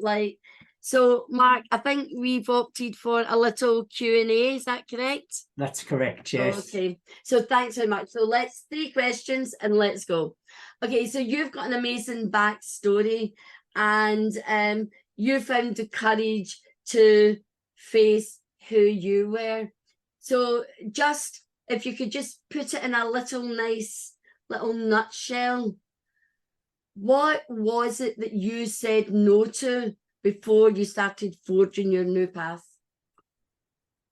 spotlight. So, Mark, I think we've opted for a little Q&A. Is that correct? That's correct, yes. Okay, so thanks very much. So let's 3 questions and let's go. Okay, so you've got an amazing backstory, and you found the courage to face who you were. So just, if you could just put it in a little nice little nutshell, what was it that you said no to before you started forging your new path?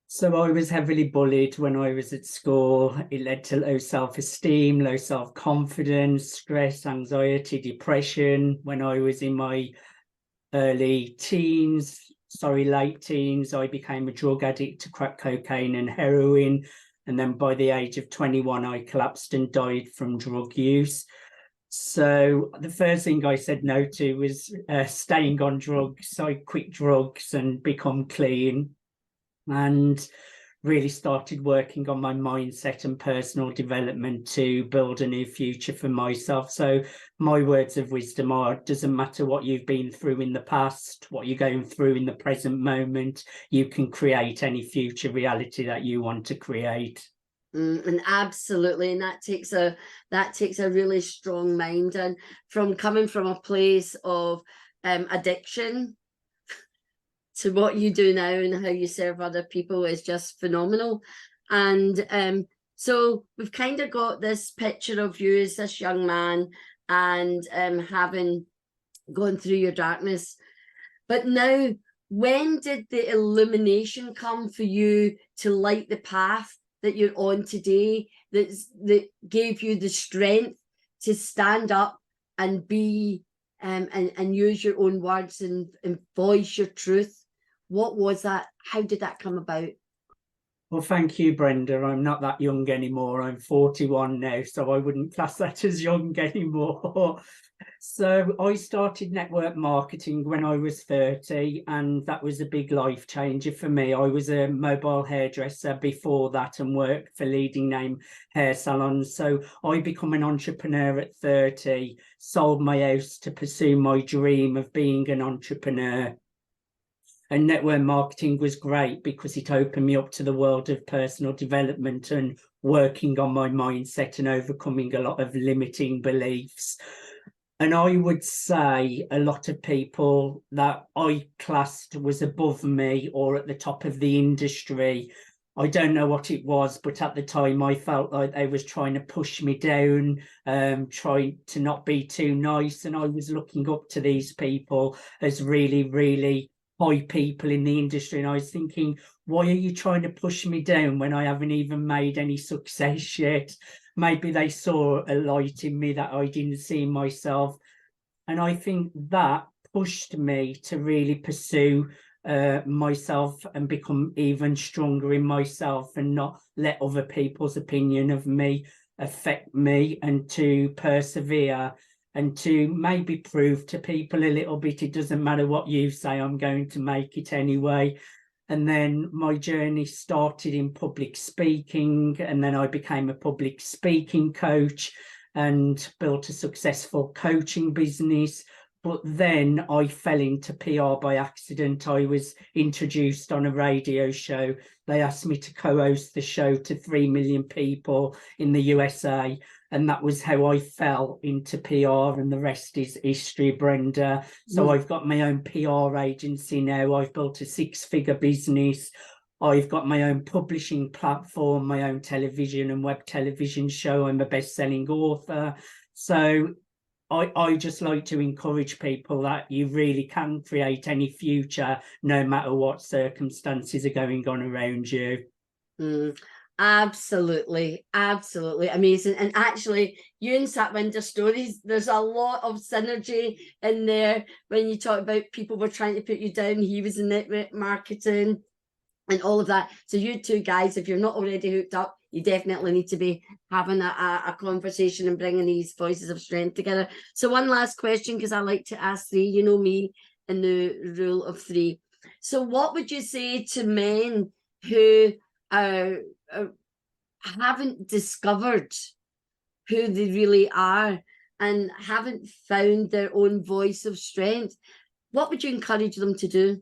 So I was heavily bullied when I was at school. It led to low self-esteem, low self-confidence, stress, anxiety, depression. When I was in my late teens, I became a drug addict to crack cocaine and heroin. And then by the age of 21, I collapsed and died from drug use. So the first thing I said no to was staying on drugs. I quit drugs and become clean, and really started working on my mindset and personal development to build a new future for myself. So my words of wisdom are, it doesn't matter what you've been through in the past, what you're going through in the present moment, you can create any future reality that you want to create. And absolutely, and that takes a really strong mind, and from coming from a place of addiction to what you do now and how you serve other people is just phenomenal. And so we've kind of got this picture of you as this young man, and having gone through your darkness. But now, when did the illumination come for you to light the path that you're on today, that gave you the strength to stand up and be and use your own words and voice your truth? What was that? How did that come about? Well, thank you, Brenda. I'm not that young anymore. I'm 41 now, so I wouldn't class that as young anymore. So I started network marketing when I was 30, and that was a big life changer for me. I was a mobile hairdresser before that and worked for leading name hair salons. So I became an entrepreneur at 30, sold my house to pursue my dream of being an entrepreneur. And network marketing was great because it opened me up to the world of personal development and working on my mindset and overcoming a lot of limiting beliefs. And I would say a lot of people that I classed was above me or at the top of the industry, I don't know what it was, but at the time I felt like they was trying to push me down, trying to not be too nice. And I was looking up to these people as really, really high people in the industry, and I was thinking, why are you trying to push me down when I haven't even made any success yet? Maybe they saw a light in me that I didn't see in myself. And I think that pushed me to really pursue myself and become even stronger in myself and not let other people's opinion of me affect me, and to persevere and to maybe prove to people a little bit, it doesn't matter what you say, I'm going to make it anyway. And then my journey started in public speaking, and then I became a public speaking coach and built a successful coaching business. But then I fell into PR by accident. I was introduced on a radio show. They asked me to co-host the show to 3 million people in the USA. And that was how I fell into PR, and the rest is history, Brenda. So I've got my own PR agency now. I've built a 6-figure business. I've got my own publishing platform, my own television and web television show. I'm a best-selling author. So I just like to encourage people that you really can create any future, no matter what circumstances are going on around you. Absolutely, absolutely amazing. And actually, you and Satwinder stories, there's a lot of synergy in there. When you talk about people were trying to put you down, he was in network marketing and all of that. So you two guys, if you're not already hooked up, you definitely need to be having a conversation and bringing these voices of strength together. So one last question, because I like to ask 3, you know me and the rule of 3. So what would you say to men who haven't discovered who they really are and haven't found their own voice of strength? what would you encourage them to do?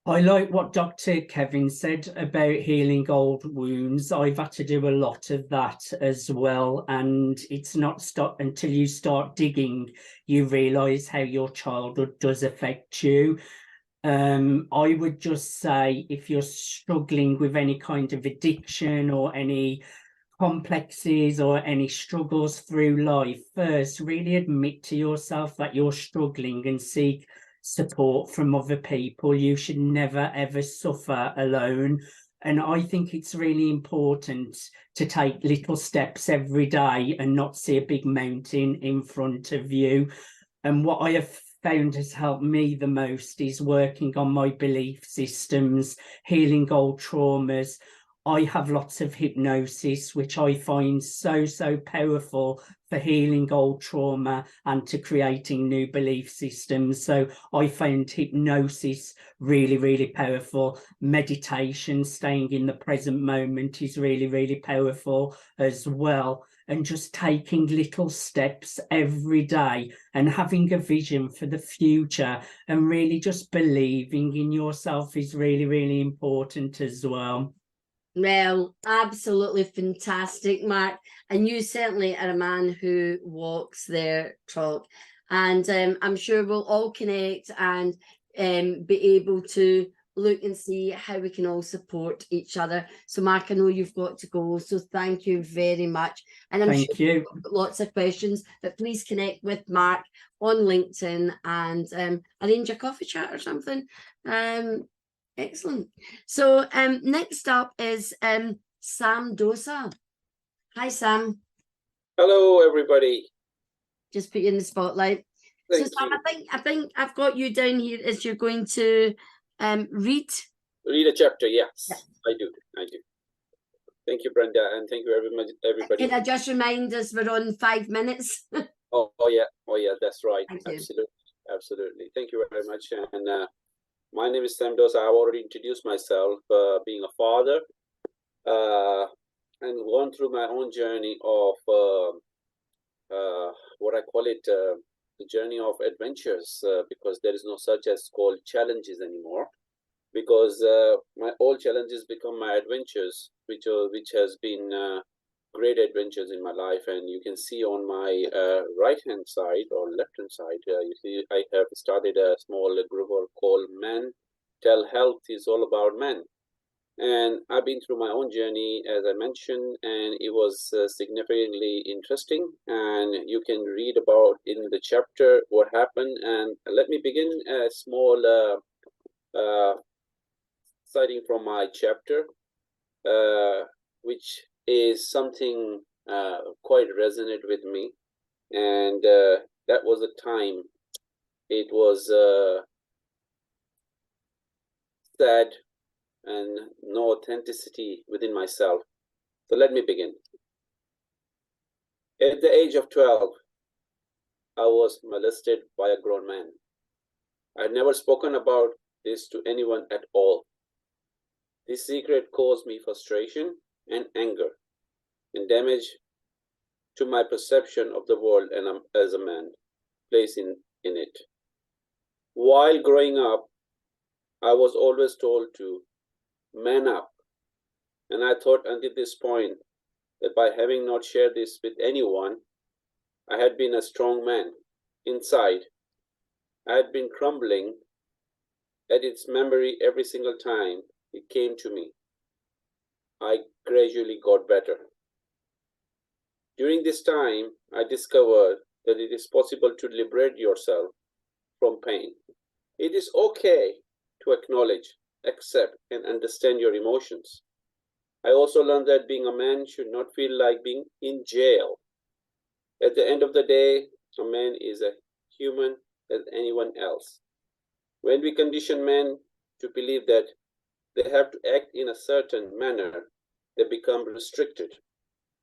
I like what Dr. Kevin said about healing old wounds. I've had to do a lot of that as well. And it's not stop until you start digging, you realize how your childhood does affect you. I would just say if you're struggling with any kind of addiction or any complexes or any struggles through life, first really admit to yourself that you're struggling and seek support from other people. You should never ever suffer alone. And I think it's really important to take little steps every day and not see a big mountain in front of you. And what I have found has helped me the most is working on my belief systems, healing old traumas. I have lots of hypnosis, which I find so powerful for healing old trauma and to creating new belief systems. So I found hypnosis really powerful. Meditation, staying in the present moment, is really powerful as well. And just taking little steps every day and having a vision for the future and really just believing in yourself is really important as well. Well, absolutely fantastic, Mark. And you certainly are a man who walks their talk. And I'm sure we'll all connect and be able to look and see how we can all support each other. So, Mark, I know you've got to go. So thank you very much. And I'm Thank sure you. you've got lots of questions, but please connect with Mark on LinkedIn and arrange a coffee chat or something. Excellent. So next up is Sam Dosa. Hi, Sam. Hello, everybody. Just put you in the spotlight. Thank so Sam, you. I think I've got you down here as you're going to read. Read a chapter, yes. Yeah. I do. Thank you, Brenda, and thank you very much, everybody. Can I just remind us we're on 5 minutes? Oh yeah, that's right. Thank you. Absolutely. Thank you very much. And my name is Sam Dosa. I've already introduced myself, being a father, and gone through my own journey of what I call it, the journey of adventures, because there is no such as called challenges anymore. Because my old challenges become my adventures, which has been great adventures in my life. And you can see on my right hand side or left hand side, you see I have started a small group called Men Tell Health is all about men. And I've been through my own journey, as I mentioned, and it was significantly interesting. And you can read about in the chapter what happened. And let me begin a small citing from my chapter, which is something quite resonant with me. And that was a time, it was sad and no authenticity within myself. So let me begin. At the age of 12, I was molested by a grown man. I had never spoken about this to anyone at all. This secret caused me frustration and anger and damage to my perception of the world and as a man placed in it. While growing up, I was always told to man up. And I thought until this point that by having not shared this with anyone, I had been a strong man. Inside, I had been crumbling at its memory every single time it came to me. I gradually got better. During this time, I discovered that it is possible to liberate yourself from pain. It is okay to acknowledge, accept, and understand your emotions. I also learned that being a man should not feel like being in jail. At the end of the day, a man is a human as anyone else. When we condition men to believe that they have to act in a certain manner, they become restricted.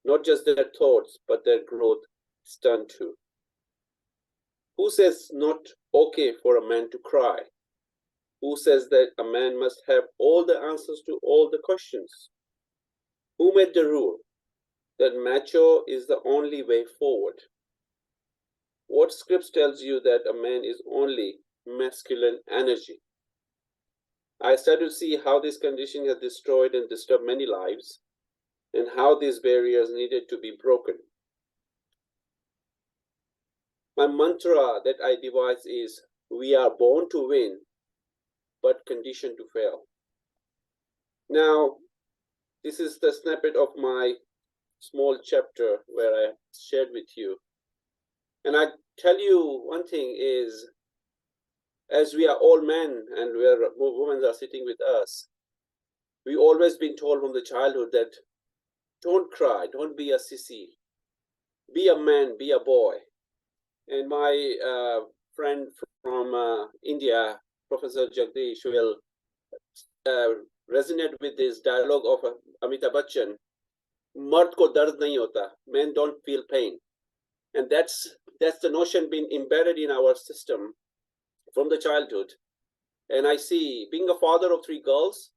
Not just their thoughts, but their growth is done too. Who says not okay for a man to cry? Who says that a man must have all the answers to all the questions? Who made the rule that macho is the only way forward? What script tells you that a man is only masculine energy. I started to see how this conditioning has destroyed and disturbed many lives, and how these barriers needed to be broken. My mantra that I devised is, we are born to win, but conditioned to fail. Now, this is the snippet of my small chapter where I shared with you. And I tell you one thing is, as we are all men and women are sitting with us, we always been told from the childhood that don't cry, don't be a sissy, be a man, be a boy. And my friend from India, Professor Jagdish, will resonate with this dialogue of Amitabh Bachchan. Mard ko dard nahi hota, men don't feel pain. And that's the notion being embedded in our system from the childhood. And I see, being a father of 3 girls,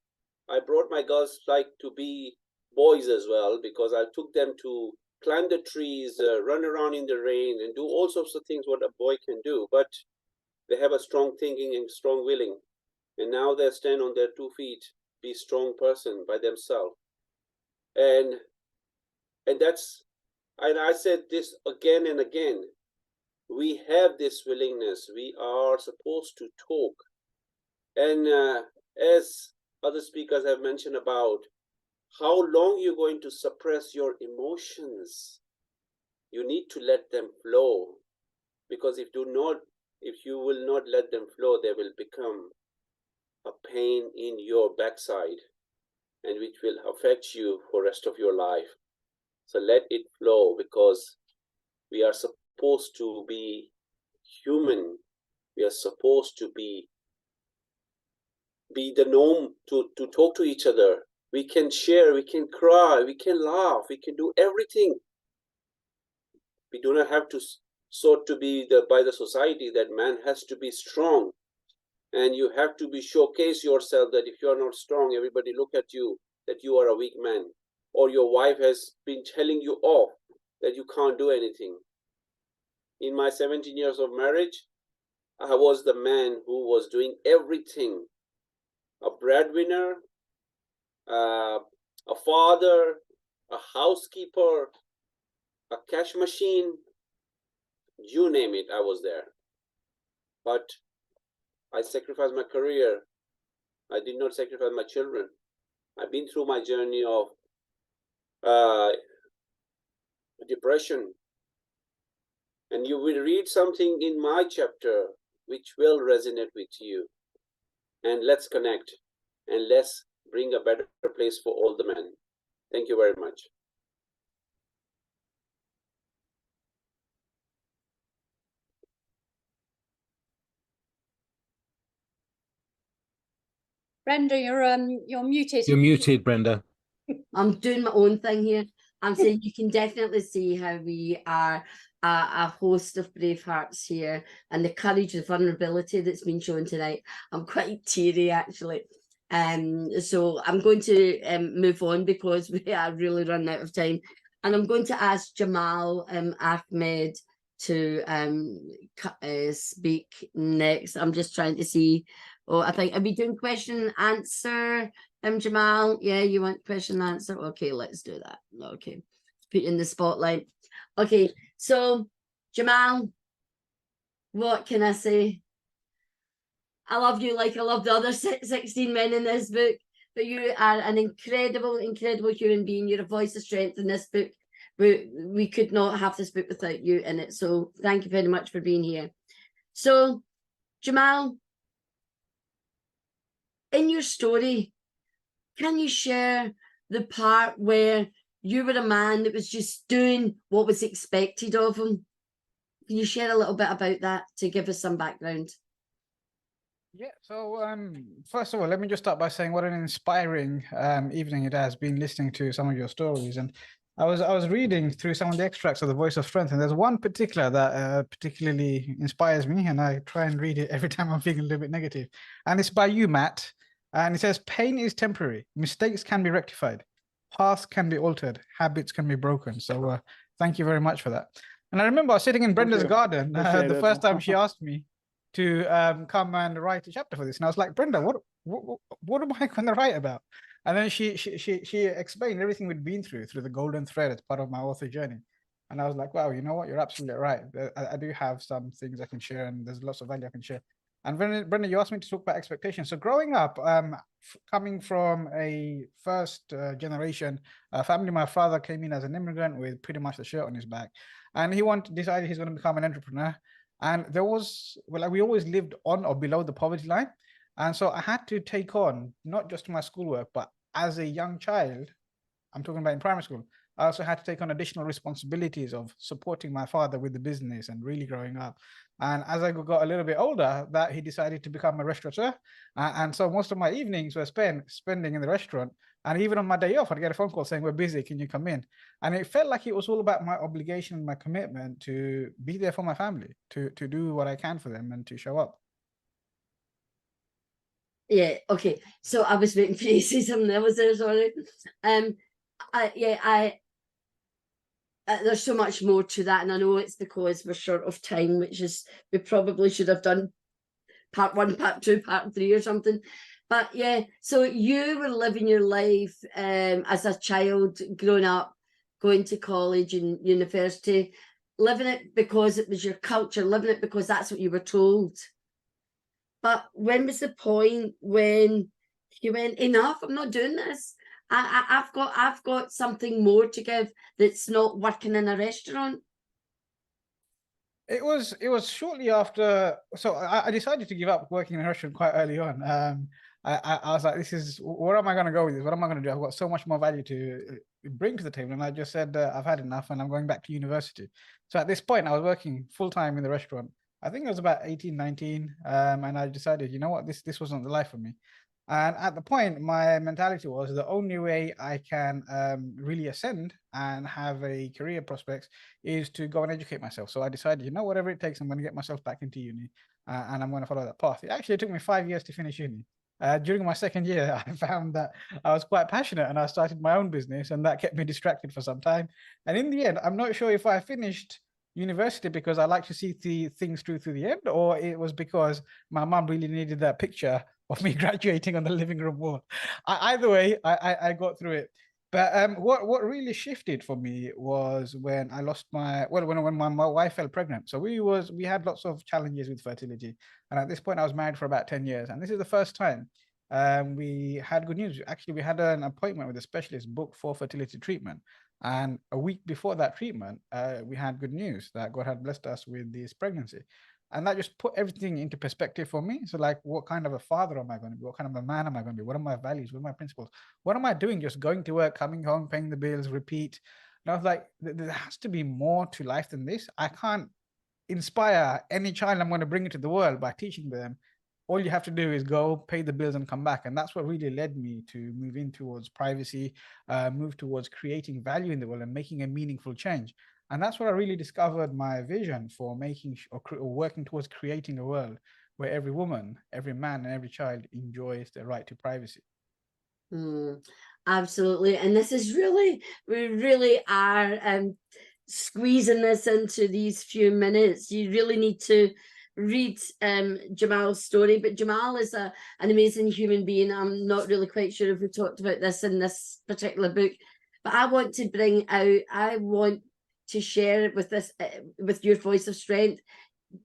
I brought my girls like to be boys as well, because I took them to climb the trees, run around in the rain, and do all sorts of things what a boy can do. But they have a strong thinking and strong willing. And now they stand on their 2 feet, be a strong person by themselves. And that's, and I said this again and again, we have this willingness, we are supposed to talk. And as other speakers have mentioned about how long you're going to suppress your emotions, you need to let them flow, because if you will not let them flow, they will become a pain in your backside, and which will affect you for the rest of your life. So let it flow, because we are supposed to be human. We are supposed to be the norm to talk to each other. We can share, we can cry, we can laugh, we can do everything. We do not have to sort to be by the society that man has to be strong, and you have to be showcase yourself, that if you are not strong, everybody look at you that you are a weak man, or your wife has been telling you off that you can't do anything. In my 17 years of marriage, I was the man who was doing everything. A breadwinner, a father, a housekeeper, a cash machine, you name it, I was there. But I sacrificed my career. I did not sacrifice my children. I've been through my journey of depression. And you will read something in my chapter which will resonate with you. And let's connect, and let's bring a better place for all the men. Thank you very much. Brenda, you're muted. You're muted, Brenda. I'm doing my own thing here. I'm saying you can definitely see how we are a host of brave hearts here, and the courage, the vulnerability that's been shown tonight. I'm quite teary, actually. So I'm going to move on, because we are really running out of time. And I'm going to ask Jamal Ahmed to speak next. I'm just trying to see. Oh, I think, are we doing question and answer? Jamal, yeah, you want question and answer? Okay, let's do that. Okay, put you in the spotlight. Okay, so Jamal, what can I say? I love you like I love the other 16 men in this book, but you are an incredible, incredible human being. You're a voice of strength in this book. We could not have this book without you in it. So thank you very much for being here. So, Jamal, in your story, can you share the part where you were a man that was just doing what was expected of him? Can you share a little bit about that to give us some background? Yeah, so first of all, let me just start by saying what an inspiring evening it has been listening to some of your stories. And I was reading through some of the extracts of The Voice of Strength, and there's one particular that particularly inspires me, and I try and read it every time I'm feeling a little bit negative. And it's by you, Matt. And it says, pain is temporary. Mistakes can be rectified. Paths can be altered. Habits can be broken. So thank you very much for that. And I remember I was sitting in Brenda's garden the first time she asked me to come and write a chapter for this. And I was like, Brenda, what am I going to write about? And then she explained everything we'd been through the golden thread as part of my author journey. And I was like, wow, you know what? You're absolutely right. I do have some things I can share, and there's lots of value I can share. And Brenda, you asked me to talk about expectations. So growing up, coming from a first generation family, my father came in as an immigrant with pretty much the shirt on his back, and he decided he's going to become an entrepreneur. And there was, well, we always lived on or below the poverty line. And so I had to take on not just my schoolwork, but as a young child, I'm talking about in primary school, I also had to take on additional responsibilities of supporting my father with the business and really growing up. And as I got a little bit older, that he decided to become a restaurateur. And so most of my evenings were spending in the restaurant. And even on my day off, I'd get a phone call saying, we're busy, can you come in? And it felt like it was all about my obligation and my commitment to be there for my family, to do what I can for them and to show up. Yeah, okay. So I was waiting for you to say something else there, sorry. There's so much more to that, and I know it's because we're short of time, which is, we probably should have done part 1, part 2, part 3 or something. But yeah, so you were living your life as a child, growing up, going to college and university, living it because it was your culture, living it because that's what you were told. But when was the point when you went, enough, I'm not doing this? I've got something more to give that's not working in a restaurant. It was shortly after, so I decided to give up working in a restaurant quite early on. I was like, this is, where am I going to go with this? What am I going to do? I've got so much more value to bring to the table. And I just said, I've had enough and I'm going back to university. So at this point, I was working full time in the restaurant. I think I was about 18, 19. And I decided, you know what, this wasn't the life for me. And at the point, my mentality was the only way I can really ascend and have a career prospects is to go and educate myself. So I decided, you know, whatever it takes, I'm going to get myself back into uni and I'm going to follow that path. It actually took me 5 years to finish uni. During my second year, I found that I was quite passionate and I started my own business, and that kept me distracted for some time. And in the end, I'm not sure if I finished university because I like to see the things through the end, or it was because my mom really needed that picture of me graduating on the living room wall. Either way, I got through it. But what really shifted for me was when I lost when my wife fell pregnant. So we had lots of challenges with fertility, and at this point I was married for about 10 years, and this is the first time we had good news. Actually, we had an appointment with a specialist booked for fertility treatment, and a week before that treatment, we had good news that God had blessed us with this pregnancy. And that just put everything into perspective for me. So like, what kind of a father am I going to be? What kind of a man am I going to be? What are my values? What are my principles? What am I doing? Just going to work, coming home, paying the bills, repeat. And I was like, there has to be more to life than this. I can't inspire any child I'm going to bring into the world by teaching them. All you have to do is go pay the bills and come back. And that's what really led me to move in towards privacy, move towards creating value in the world and making a meaningful change. And that's where I really discovered my vision for making or working towards creating a world where every woman, every man, and every child enjoys the right to privacy. Absolutely. And this is really, we really are squeezing this into these few minutes. You really need to read Jamal's story, but Jamal is an amazing human being. I'm not really quite sure if we talked about this in this particular book, but I want to bring out, I want to share it with this, with your voice of strength,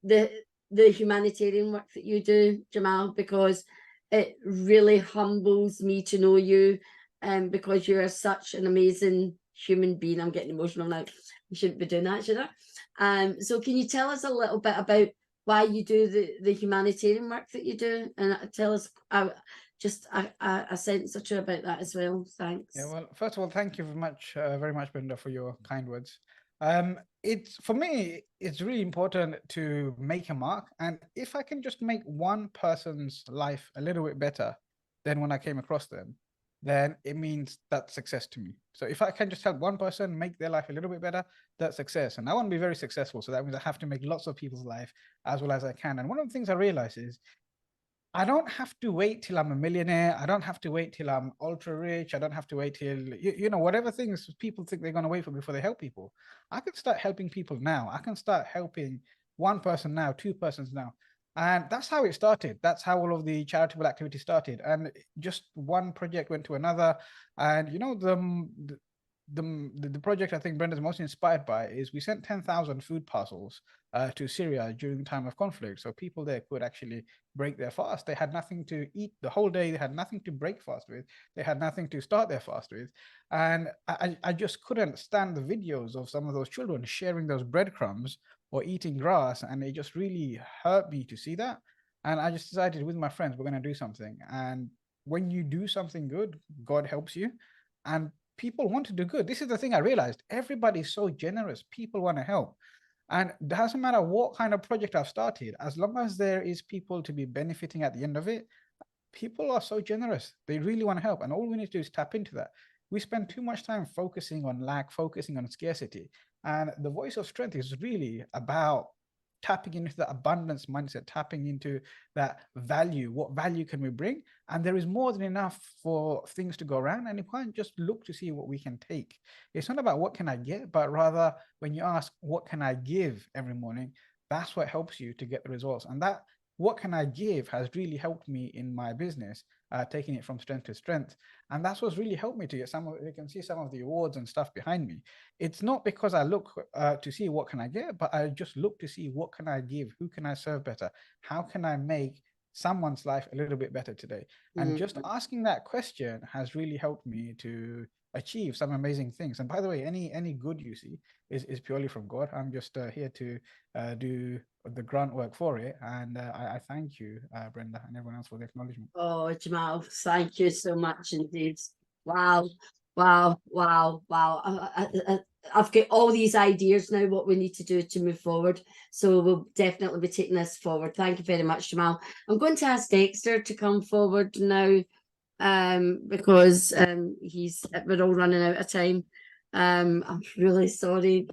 the humanitarian work that you do, Jamal, because it really humbles me to know you, because you are such an amazing human being. I'm getting emotional now. You shouldn't be doing that, should I? So can you tell us a little bit about why you do the humanitarian work that you do, and tell us just a sentence or two about that as well? Thanks. Yeah, well, first of all, thank you very much, Brenda, for your kind words. It's, for me, it's really important to make a mark, and if I can just make one person's life a little bit better than when I came across them, then it means that's success to me. So if I can just help one person make their life a little bit better, that's success. And I want to be very successful, so that means I have to make lots of people's life as well as I can. And one of the things I realize is I don't have to wait till I'm a millionaire. I don't have to wait till I'm ultra rich. I don't have to wait till, you know, whatever things people think they're going to wait for before they help people. I can start helping people now. I can start helping one person now, two persons now. And that's how it started. That's how all of the charitable activity started. And just one project went to another. And you know, the project I think Brenda's most inspired by is we sent 10,000 food parcels to Syria during the time of conflict. So people there could actually break their fast. They had nothing to eat the whole day. They had nothing to break fast with. They had nothing to start their fast with. And I just couldn't stand the videos of some of those children sharing those breadcrumbs or eating grass. And it just really hurt me to see that. And I just decided with my friends, we're going to do something. And when you do something good, God helps you. And people want to do good. This is the thing I realized. Everybody's so generous. People want to help. And it doesn't matter what kind of project I've started, as long as there is people to be benefiting at the end of it, people are so generous. They really want to help. And all we need to do is tap into that. We spend too much time focusing on lack, focusing on scarcity. And the voice of strength is really about tapping into the abundance mindset, tapping into that value. What value can we bring? And there is more than enough for things to go around. And you can't just look to see what we can take. It's not about what can I get, but rather when you ask, what can I give every morning? That's what helps you to get the results. And that what can I give has really helped me in my business, taking it from strength to strength. And that's what's really helped me to get some of, you can see some of the awards and stuff behind me. It's not because I look to see what can I get, but I just look to see what can I give? Who can I serve better? How can I make someone's life a little bit better today? And just asking that question has really helped me to achieve some amazing things. And by the way, any good you see is purely from God. I'm just here to do the grunt work for it. And I thank you, Brenda, and everyone else for the acknowledgement. Oh, Jamal, thank you so much indeed. Wow, wow, wow, wow. I've got all these ideas now, what we need to do to move forward. So we'll definitely be taking this forward. Thank you very much, Jamal. I'm going to ask Dexter to come forward now, because we're all running out of time. I'm really sorry.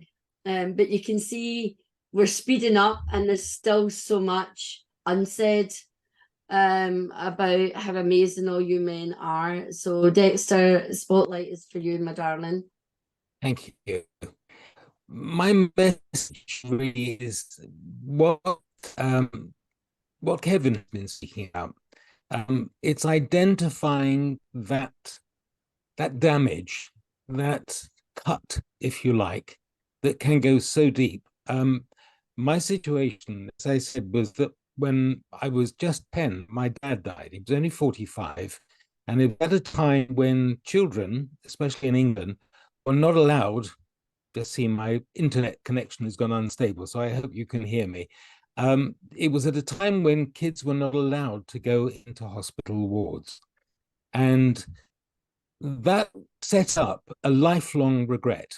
But you can see we're speeding up and there's still so much unsaid about how amazing all you men are. So Dexter, spotlight is for you, my darling. Thank you. My message really is what Kevin has been speaking about. It's identifying that damage, that cut, if you like, that can go so deep. My situation, as I said, was that when I was just 10, my dad died. He was only 45. And it was at a time when children, especially in England, were not allowed. Just see, my internet connection has gone unstable, so I hope you can hear me. It was at a time when kids were not allowed to go into hospital wards. And that set up a lifelong regret.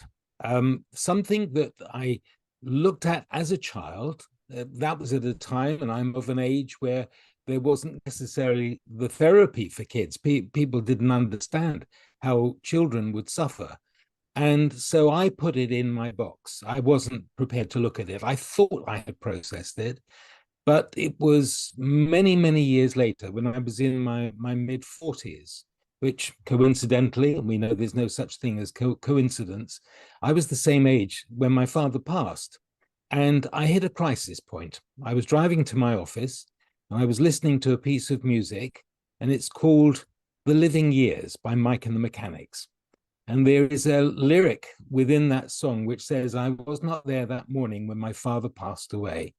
Something that I looked at as a child, that was at a time, and I'm of an age where there wasn't necessarily the therapy for kids. People didn't understand how children would suffer. And so I put it in my box. I wasn't prepared to look at it. I thought I had processed it, but it was many, many years later when I was in my mid-40s, which coincidentally, and we know there's no such thing as coincidence, I was the same age when my father passed. And I hit a crisis point. I was driving to my office and I was listening to a piece of music, and it's called The Living Years by Mike and the Mechanics. And there is a lyric within that song which says, I was not there that morning when my father passed away.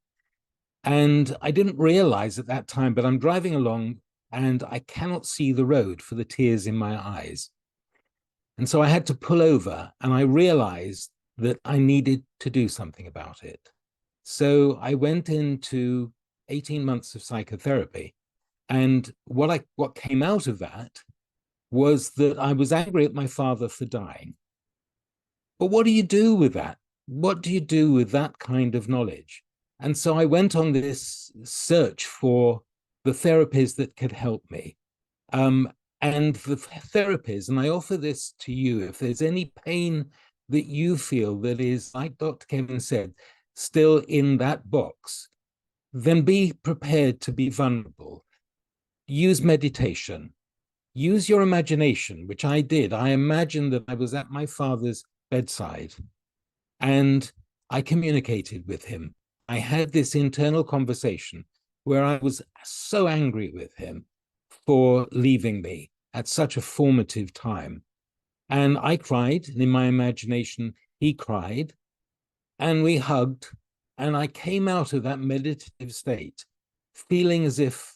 And I didn't realize at that time, but I'm driving along and I cannot see the road for the tears in my eyes. And so I had to pull over, and I realized that I needed to do something about it. So I went into 18 months of psychotherapy. And what came out of that was that I was angry at my father for dying. But what do you do with that? What do you do with that kind of knowledge? And so I went on this search for the therapies that could help me. And the therapies, and I offer this to you, if there's any pain that you feel that is, like Dr. Kevin said, still in that box, then be prepared to be vulnerable. Use meditation. Use your imagination, which I did. I imagined that I was at my father's bedside and I communicated with him. I had this internal conversation where I was so angry with him for leaving me at such a formative time. And I cried, and in my imagination, he cried, and we hugged, and I came out of that meditative state feeling as if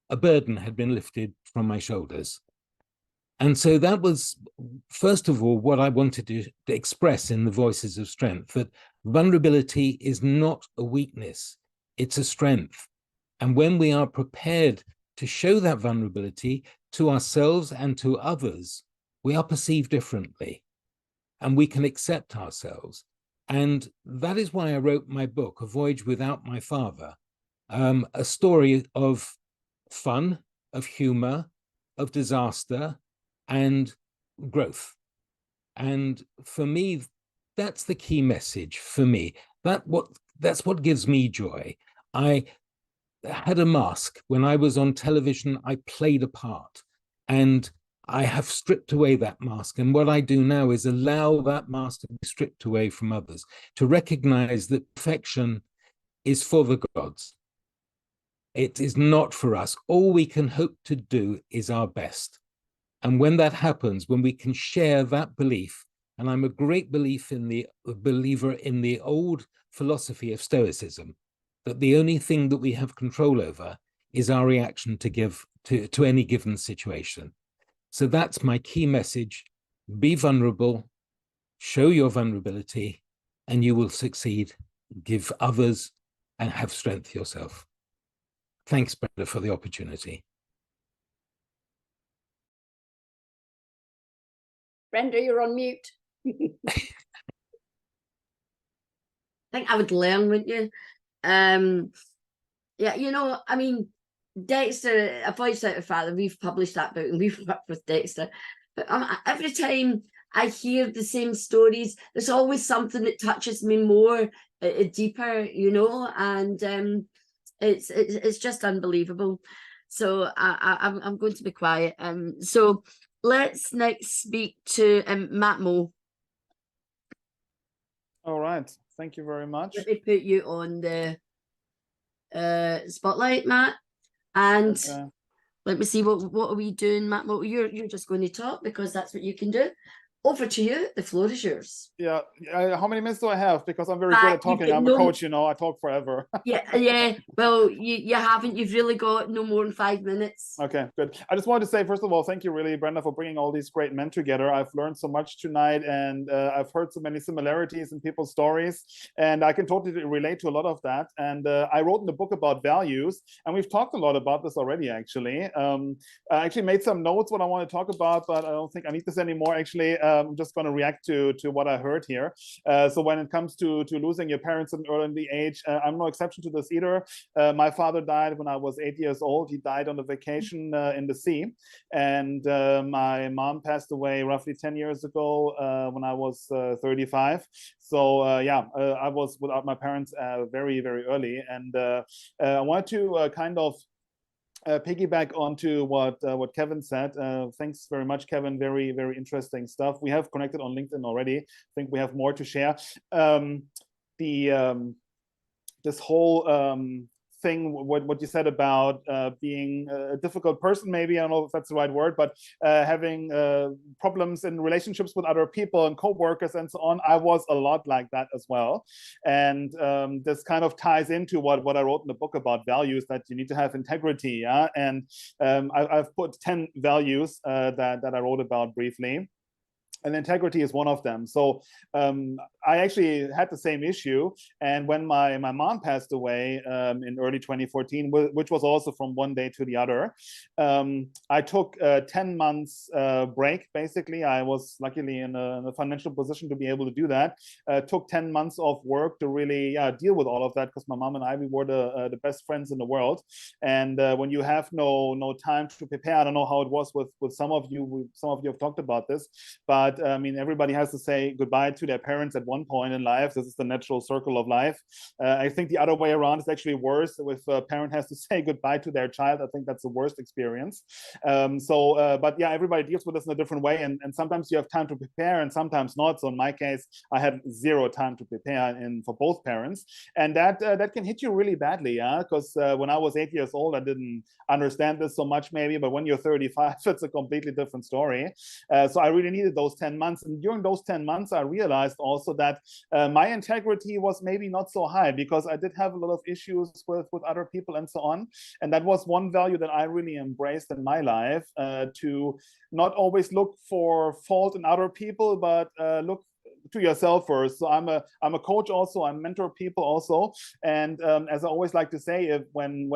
a burden had been lifted from my shoulders. And so that was, first of all, what I wanted to express in the Voices of Strength, that vulnerability is not a weakness, it's a strength. And when we are prepared to show that vulnerability to ourselves and to others, we are perceived differently, and we can accept ourselves. And that is why I wrote my book, A Voyage Without My Father, a story of fun, of humor, of disaster, and growth. And for me, that's the key message for me. That's what gives me joy. I had a mask. When I was on television, I played a part, and I have stripped away that mask. And what I do now is allow that mask to be stripped away from others, to recognize that perfection is for the gods. It is not for us. All we can hope to do is our best. And when that happens, when we can share that belief, and I'm a great believer in the old philosophy of Stoicism, that the only thing that we have control over is our reaction to any given situation. So that's my key message. Be vulnerable, show your vulnerability, and you will succeed. Give others and have strength yourself. Thanks, Brenda, for the opportunity. Brenda, you're on mute. I think I would learn, wouldn't you? Yeah, you know, I mean, Dexter, A Voyage Without a Father, we've published that book and we've worked with Dexter. But every time I hear the same stories, there's always something that touches me more, deeper, you know, and it's just unbelievable. So I'm going to be quiet. So let's next speak to Matt Moe. All right, thank you very much. Let me put you on the spotlight, Matt, and let me see what are we doing, Matt. Well, you're just going to talk because that's what you can do. Over to you. The floor is yours. Yeah. How many minutes do I have? Because I'm very good at talking. I'm a coach, you know. I talk forever. Yeah. Well, you haven't. You've really got no more than 5 minutes. Okay, good. I just wanted to say, first of all, thank you, really, Brenda, for bringing all these great men together. I've learned so much tonight, and I've heard so many similarities in people's stories, and I can totally relate to a lot of that. And I wrote in the book about values, and we've talked a lot about this already, actually. I actually made some notes what I want to talk about, but I don't think I need this anymore, actually. I'm just going to react to what I heard here. So when it comes to losing your parents at an early age, I'm no exception to this either. My father died when I was 8 years old. He died on a vacation in the sea. And my mom passed away roughly 10 years ago when I was 35. So I was without my parents very, very early. And I wanted to kind of piggyback onto what Kevin said. Thanks very much, Kevin. Very, very interesting stuff. We have connected on LinkedIn already. I think we have more to share. This whole thing, what you said about being a difficult person, maybe, I don't know if that's the right word, but having problems in relationships with other people and co-workers and so on. I was a lot like that as well. And this kind of ties into what I wrote in the book about values, that you need to have integrity. Yeah. And I've put 10 values that I wrote about briefly. And integrity is one of them. So I actually had the same issue. And when my mom passed away in early 2014, which was also from one day to the other, I took 10 months break, basically. I was luckily in a financial position to be able to do that. Took 10 months off work to really deal with all of that, because my mom and I, we were the best friends in the world. And when you have no time to prepare, I don't know how it was with some of you. Some of you have talked about this, but but I mean, everybody has to say goodbye to their parents at one point in life. This is the natural circle of life. I think the other way around is actually worse. If a parent has to say goodbye to their child, I think that's the worst experience. But yeah, everybody deals with this in a different way, and sometimes you have time to prepare and sometimes not. So in my case, I had zero time to prepare for both parents, and that can hit you really badly, yeah, because when I was 8 years old, I didn't understand this so much maybe, but when you're 35, it's a completely different story. So I really needed those 10 months, and during those 10 months, I realized also that my integrity was maybe not so high, because I did have a lot of issues with other people and so on, and that was one value that I really embraced in my life, to not always look for fault in other people, but look to yourself first. So I'm a coach also. I mentor people also, and as I always like to say, if when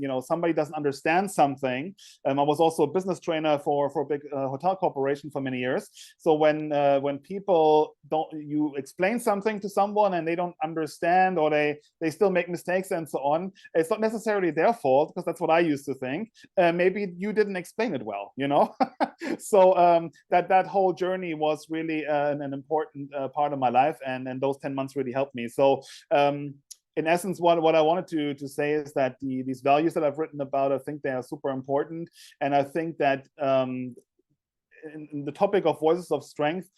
you know, somebody doesn't understand something, I was also a business trainer for a big hotel corporation for many years. So when people you explain something to someone and they don't understand, or they still make mistakes and so on, it's not necessarily their fault, because that's what I used to think. Maybe you didn't explain it well, you know. So that whole journey was really an important part of my life, and those 10 months really helped me. So in essence, what I wanted to say is that these values that I've written about, I think they are super important, and I think that in the topic of voices of strength,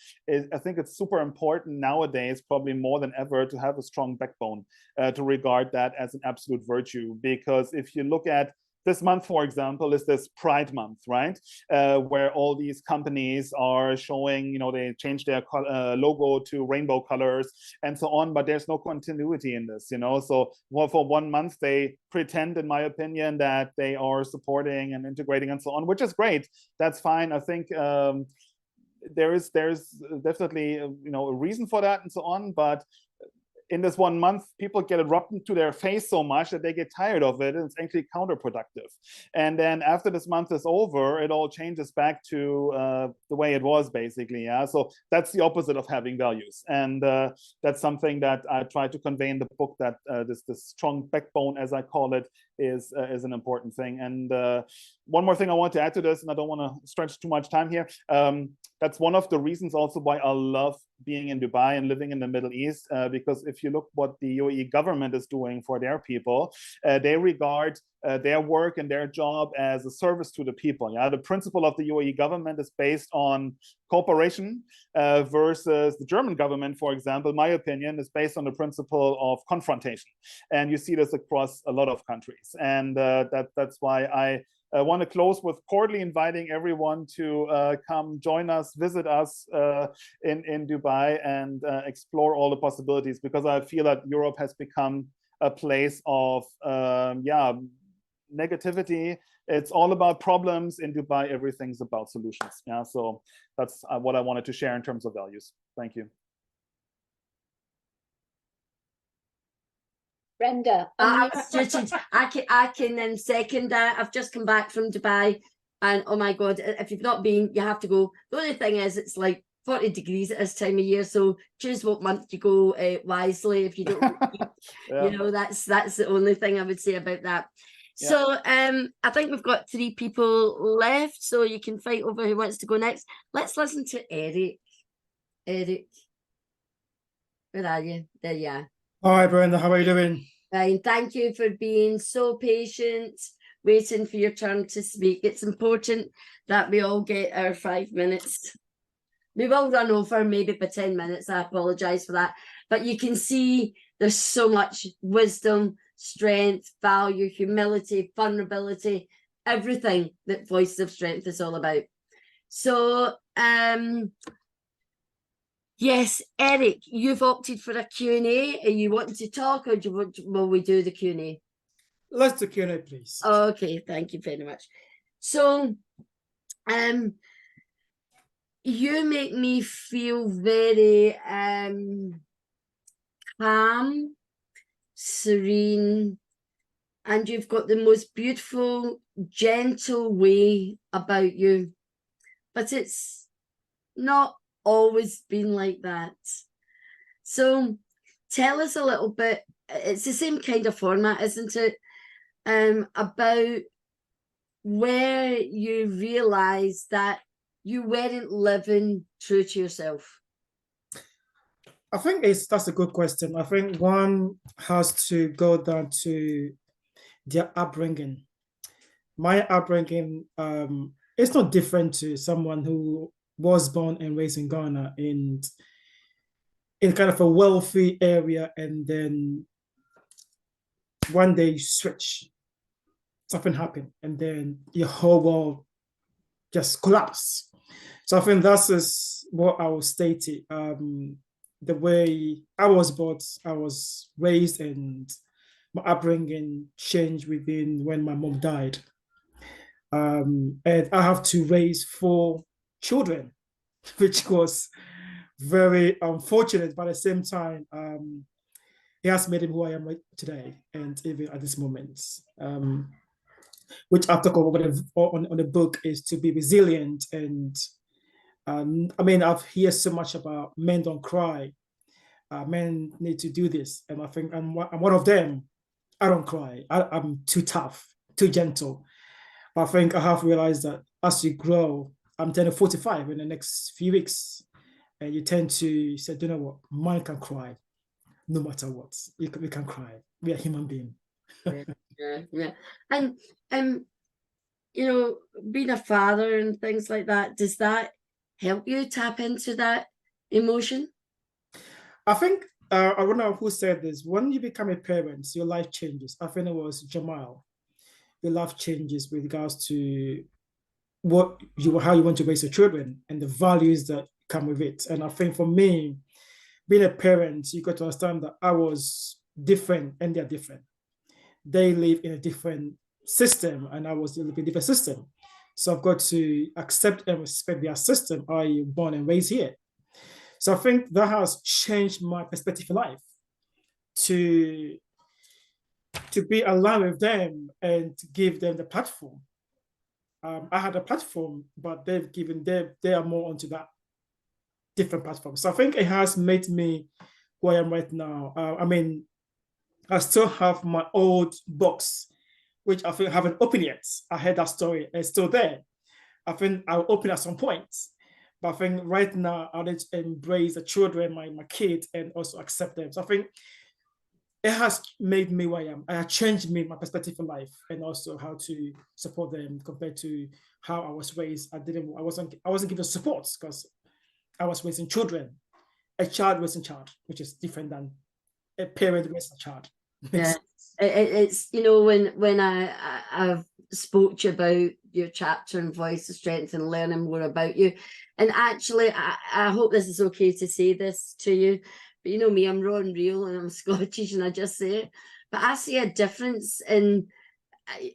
I think it's super important nowadays, probably more than ever, to have a strong backbone, to regard that as an absolute virtue. Because if you look at this month, for example, is this Pride Month, right? Where all these companies are showing, you know, they changed their logo to rainbow colors and so on, but there's no continuity in this, you know? So for 1 month, they pretend, in my opinion, that they are supporting and integrating and so on, which is great. That's fine. I think there's definitely, you know, a reason for that and so on, but in this 1 month, people get it rubbed into their face so much that they get tired of it, and it's actually counterproductive. And then after this month is over, it all changes back to the way it was, basically. Yeah. So that's the opposite of having values, and that's something that I try to convey in the book. That this strong backbone, as I call it, is an important thing. And one more thing I want to add to this, and I don't want to stretch too much time here. That's one of the reasons also why I love being in Dubai and living in the Middle East, because if you look what the UAE government is doing for their people, they regard their work and their job as a service to the people. Yeah, the principle of the UAE government is based on cooperation, versus the German government, for example, my opinion, is based on the principle of confrontation. And you see this across a lot of countries. And that's why I want to close with cordially inviting everyone to come join us, visit us in Dubai, and explore all the possibilities, because I feel that Europe has become a place of negativity. It's all about problems. In Dubai, everything's about solutions. Yeah, so that's what I wanted to share in terms of values. Thank you. Brenda, I can second that. I've just come back from Dubai, and oh my God, if you've not been, you have to go. The only thing is, it's like 40 degrees at this time of year, so choose what month you go wisely. If you don't, Yeah. you know, that's the only thing I would say about that. Yeah. So I think we've got 3 people left, so you can fight over who wants to go next. Let's listen to Eric. Eric, where are you? There you are. Hi, Brenda. How are you doing? Fine. Thank you for being so patient, waiting for your turn to speak. It's important that we all get our 5 minutes. We will run over maybe by 10 minutes. I apologize for that. But you can see there's so much wisdom, strength, value, humility, vulnerability, everything that Voices of Strength is all about. So, yes, Eric, you've opted for a Q&A. Are you wanting to talk, or will we do the Q&A? Let's do Q&A, please. Okay, thank you very much. So, you make me feel very calm, serene, and you've got the most beautiful, gentle way about you. But it's not always been like that. So tell us a little bit, it's the same kind of format, isn't it? About where you realize that you weren't living true to yourself? I think that's a good question. I think one has to go down to their upbringing. My upbringing, it's not different to someone who was born and raised in Ghana in kind of a wealthy area, and then one day you switch, something happened, and then your whole world just collapsed. So I think that's is what I was stating. The way I was brought, I was raised, and my upbringing changed within when my mom died. And I have to raise 4 children, which was very unfortunate, but at the same time, it has made him who I am today, and even at this moment. Which I talk about on the book is to be resilient. And I mean, I've heard so much about men don't cry. Men need to do this. And I think I'm one of them. I don't cry. I'm too tough, too gentle. I think I have realized that as you grow, I'm turning 45 in the next few weeks, and you tend to say, you know what, man can cry no matter what. We can cry. We are human beings. Yeah. And you know, being a father and things like that, does that help you tap into that emotion? I think I don't know who said this. When you become a parent, your life changes. I think it was Jamal. Your life changes with regards to how you want to raise your children and the values that come with it. And I think for me, being a parent, you got to understand that I was different and they're different. They live in a different system and I was in a different system. So I've got to accept and respect their system. I was born and raised here. So I think that has changed my perspective in life to be aligned with them and to give them the platform. I had a platform, but they are more onto that different platform. So I think it has made me who I am right now. I mean, I still have my old box, which I think I haven't opened yet. I heard that story. It's still there. I think I'll open at some point. But I think right now I need to embrace the children, my kids, and also accept them. So I think it has made me who I am. It has changed me, my perspective in life, and also how to support them compared to how I was raised. I wasn't given support because I was raising children. A child raising child, which is different than a parent raising a child. Yeah, it's you know, when I've spoke to you about your chapter and Voice of Strength and learning more about you, and actually I hope this is okay to say this to you, but you know me, I'm raw and real and I'm Scottish and I just say it, but I see a difference in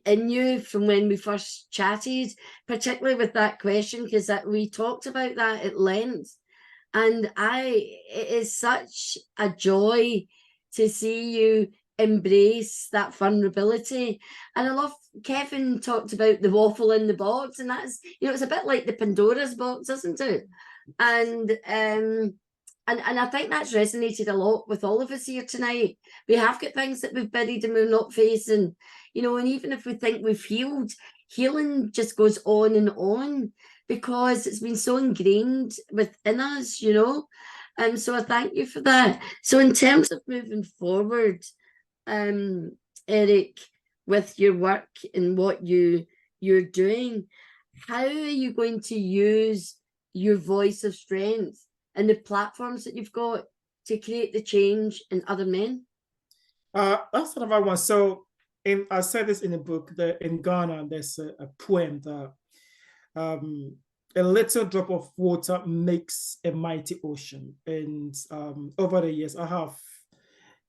you from when we first chatted, particularly with that question, because that we talked about that at length, and it is such a joy to see you embrace that vulnerability. And I love Kevin talked about the waffle in the box, and that's, you know, it's a bit like the Pandora's box, isn't it? And I think that's resonated a lot with all of us here tonight. We have got things that we've buried and we're not facing, you know, and even if we think we've healed, healing just goes on and on because it's been so ingrained within us, you know. So I thank you for that. So in terms of moving forward, Eric, with your work and what you're doing, how are you going to use your voice of strength and the platforms that you've got to create the change in other men? That's another one. So I said this in the book that in Ghana, there's a poem that a little drop of water makes a mighty ocean. And over the years, I have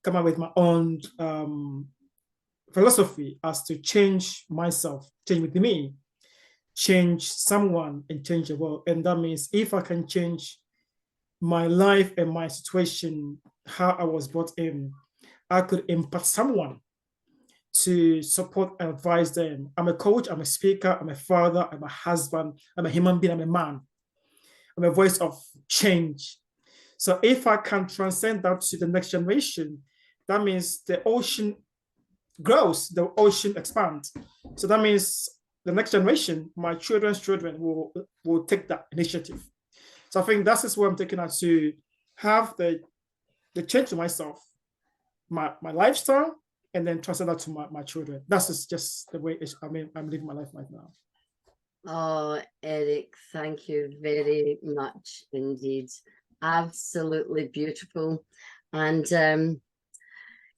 come up with my own philosophy as to change myself, change with me, change someone, and change the world. And that means if I can change my life and my situation, how I was brought in, I could impact someone to support and advise them. I'm a coach, I'm a speaker, I'm a father, I'm a husband, I'm a human being, I'm a man. I'm a voice of change. So if I can transcend that to the next generation, that means the ocean grows, the ocean expands. So that means the next generation, my children's children will take that initiative. So I think that is what I'm taking out, to have the change to myself, my lifestyle, and then transfer that to my children. That's just the way I'm living my life right now. Oh, Eric, thank you very much indeed. Absolutely beautiful. And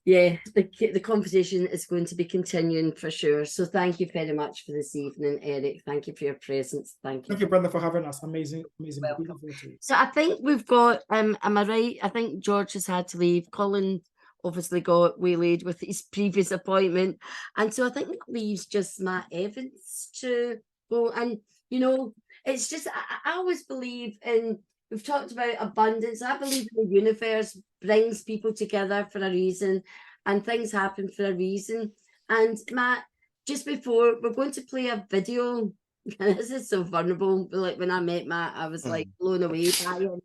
yeah, the conversation is going to be continuing for sure. So thank you very much for this evening, Eric. Thank you for your presence. Thank you. Thank you, Brenda, for having us. Amazing. Welcome. So I think we've got, am I right? I think George has had to leave. Colin obviously got waylaid with his previous appointment. And so I think that leaves just Matt Evans to go. And, you know, it's just, I always believe in, we've talked about abundance. I believe the universe brings people together for a reason, and things happen for a reason. And Matt, just before, we're going to play a video. This is so vulnerable. Like when I met Matt, I was like blown away by him,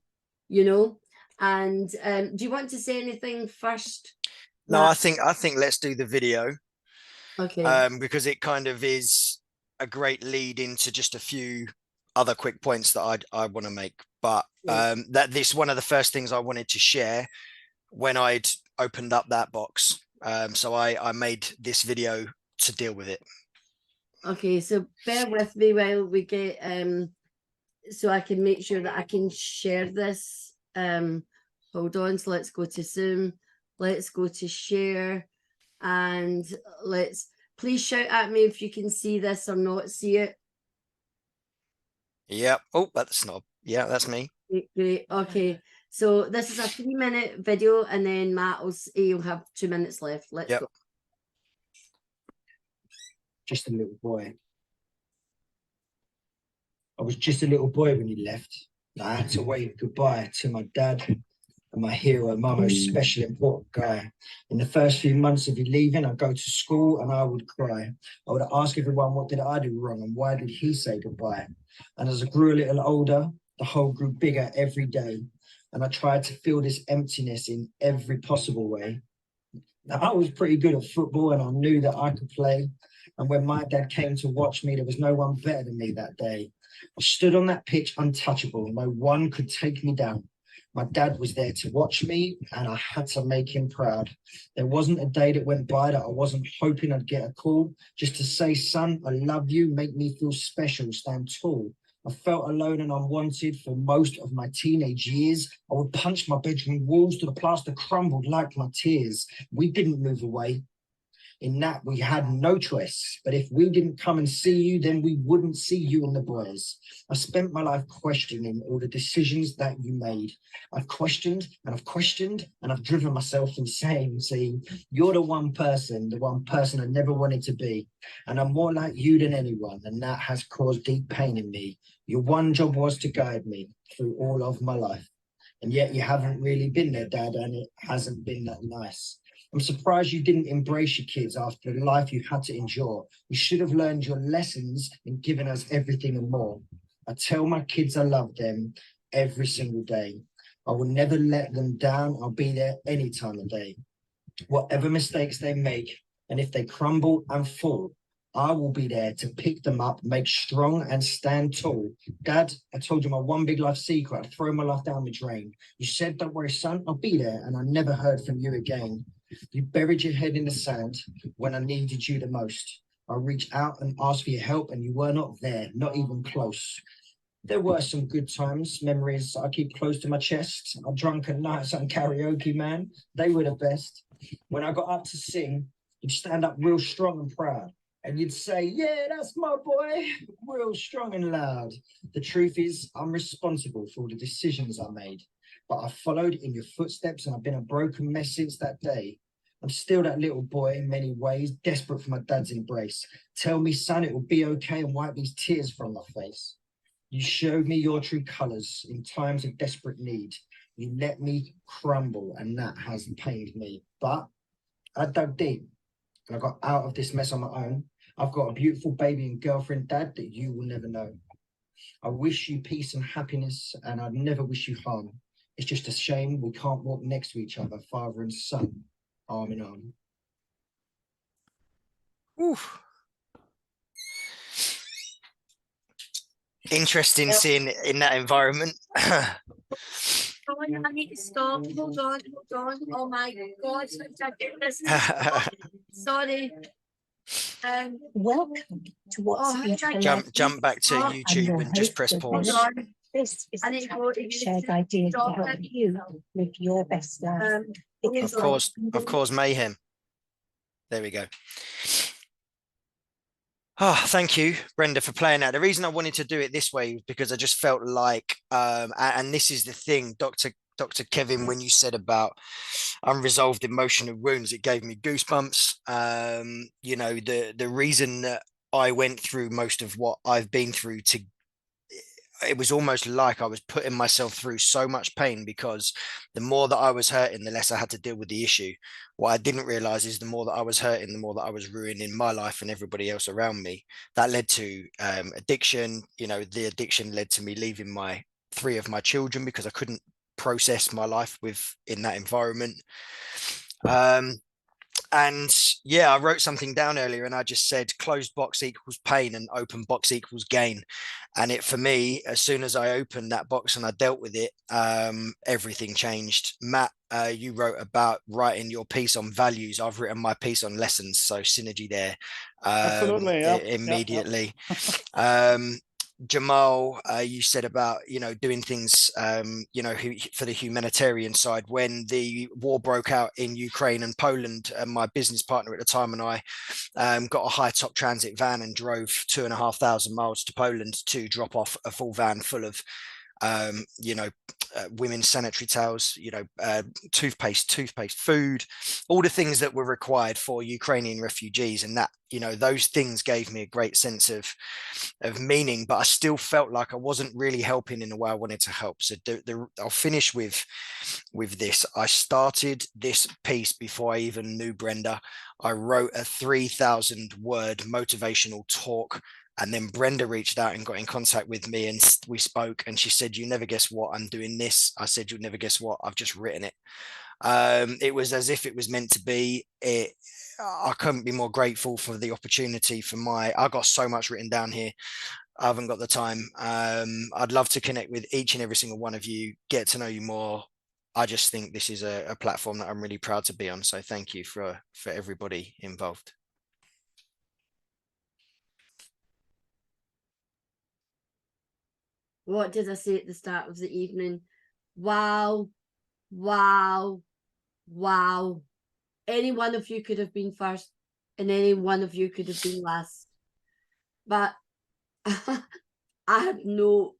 you know. And do you want to say anything first? No, Matt? I think let's do the video. Okay. Because it kind of is a great lead into just a few other quick points that I want to make. But that this one of the first things I wanted to share when I'd opened up that box. So I made this video to deal with it. Okay, so bear with me while we get so I can make sure that I can share this. Hold on, so let's go to Zoom, let's go to share, and please shout at me if you can see this or not see it. Yeah. Oh, that's not. Yeah, that's me. Great. Okay, so this is a 3-minute video, and then Matt you'll have 2 minutes left. Let's go. Just a little boy. I was just a little boy when he left. I had to wave goodbye to my dad and my hero, my most special, important guy. In the first few months of you leaving, I'd go to school and I would cry. I would ask everyone, what did I do wrong and why did he say goodbye? And as I grew a little older, the hole grew bigger every day. And I tried to fill this emptiness in every possible way. Now, I was pretty good at football and I knew that I could play. And when my dad came to watch me, there was no one better than me that day. I stood on that pitch untouchable. No one could take me down. My dad was there to watch me and I had to make him proud. There wasn't a day that went by that I wasn't hoping I'd get a call just to say, son, I love you, make me feel special, stand tall. I felt alone and unwanted for most of my teenage years. I would punch my bedroom walls till the plaster crumbled like my tears. We didn't move away. In that, we had no choice. But if we didn't come and see you, then we wouldn't see you and the boys. I spent my life questioning all the decisions that you made. I've questioned and I've questioned and I've driven myself insane. See, you're the one person I never wanted to be. And I'm more like you than anyone. And that has caused deep pain in me. Your one job was to guide me through all of my life. And yet you haven't really been there, Dad, and it hasn't been that nice. I'm surprised you didn't embrace your kids after the life you had to endure. You should have learned your lessons and given us everything and more. I tell my kids I love them every single day. I will never let them down. I'll be there any time of day. Whatever mistakes they make, and if they crumble and fall, I will be there to pick them up, make strong and stand tall. Dad, I told you my one big life secret. I'd throw my life down the drain. You said, don't worry, son, I'll be there. And I never heard from you again. You buried your head in the sand when I needed you the most. I reached out and asked for your help and you were not there, not even close. There were some good times, memories I keep close to my chest. Our drunken nights and karaoke, man, they were the best. When I got up to sing, you'd stand up real strong and proud. And you'd say, yeah, that's my boy, real strong and loud. The truth is, I'm responsible for all the decisions I made. But I followed in your footsteps and I've been a broken mess since that day. I'm still that little boy in many ways, desperate for my dad's embrace. Tell me, son, it will be okay and wipe these tears from my face. You showed me your true colours in times of desperate need. You let me crumble and that has pained me. But I dug deep and I got out of this mess on my own. I've got a beautiful baby and girlfriend, Dad, that you will never know. I wish you peace and happiness and I'd never wish you harm. It's just a shame we can't walk next to each other, father and son, arm in arm. Oof. interesting seeing it in that environment. Oh, I need to stop. Hold on. Oh my God. Sorry. Welcome to What's Jump back to YouTube and just press pause. This is a shared idea to help you live your best life. Of course, mayhem. There we go. Oh, thank you, Brenda, for playing that. The reason I wanted to do it this way is because I just felt like, and this is the thing, Dr. Kevin, when you said about unresolved emotional wounds, it gave me goosebumps. You know, the reason that I went through most of what I've been through it was almost like I was putting myself through so much pain, because the more that I was hurting, the less I had to deal with the issue. What I didn't realize is the more that I was hurting, the more that I was ruining my life and everybody else around me. That led to addiction. You know, the addiction led to me leaving 3 of my children because I couldn't process my life in that environment. And yeah, I wrote something down earlier and I just said closed box equals pain and open box equals gain. And for me, as soon as I opened that box and I dealt with it, everything changed. Matt, you wrote about writing your piece on values. I've written my piece on lessons. So synergy there. Absolutely. Yeah. Immediately. Jamal, you said about, you know, doing things, you know, for the humanitarian side. When the war broke out in Ukraine and Poland, my business partner at the time and I got a high top transit van and drove 2,500 miles to Poland to drop off a full van full of, you know, women's sanitary towels, you know, toothpaste, food, all the things that were required for Ukrainian refugees. And that, you know, those things gave me a great sense of meaning, but I still felt like I wasn't really helping in the way I wanted to help. So I'll finish with this. I started this piece before I even knew Brenda. I wrote a 3,000 word motivational talk. And then Brenda reached out and got in contact with me and we spoke, and she said, "You never guess what, I'm doing this." I said, "You'll never guess what, I've just written it." It was as if it was meant to be. I couldn't be more grateful for the opportunity I got so much written down here. I haven't got the time. I'd love to connect with each and every single one of you, get to know you more. I just think this is a platform that I'm really proud to be on. So thank you for everybody involved. What did I say at the start of the evening? Wow, wow, wow. Any one of you could have been first and any one of you could have been last. But I have no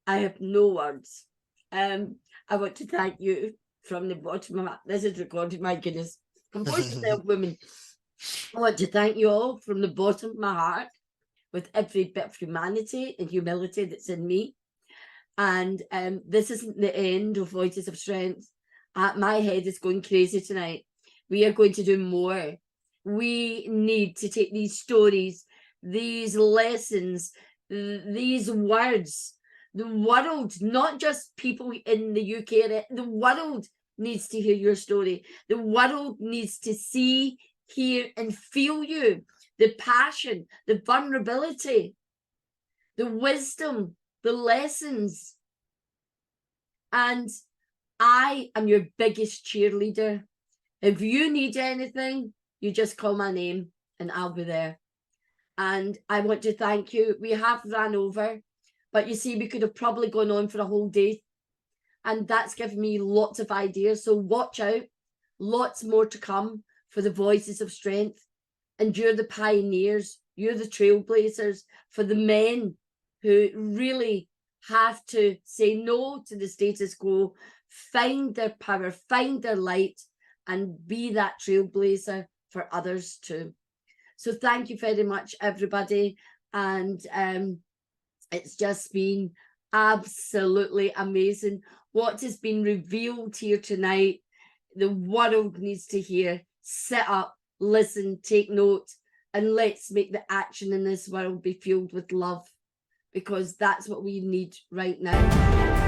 words. I want to thank you from the bottom of my, this is recorded, my goodness. Compose yourself, women. I want to thank you all from the bottom of my heart, with every bit of humanity and humility that's in me. And this isn't the end of Voices of Strength. My head is going crazy tonight. We are going to do more. We need to take these stories, these lessons, these words. The world, not just people in the UK, the world needs to hear your story. The world needs to see, hear, and feel you. The passion, the vulnerability, the wisdom, the lessons. And I am your biggest cheerleader. If you need anything, you just call my name and I'll be there. And I want to thank you. We have ran over, but you see, we could have probably gone on for a whole day. And that's given me lots of ideas. So watch out. Lots more to come for the Voices of Strength. And you're the pioneers. You're the trailblazers for the men who really have to say no to the status quo, find their power, find their light, and be that trailblazer for others too. So thank you very much, everybody. And it's just been absolutely amazing what has been revealed here tonight. The world needs to hear. Sit up, listen, take note, and let's make the action in this world be filled with love, because that's what we need right now.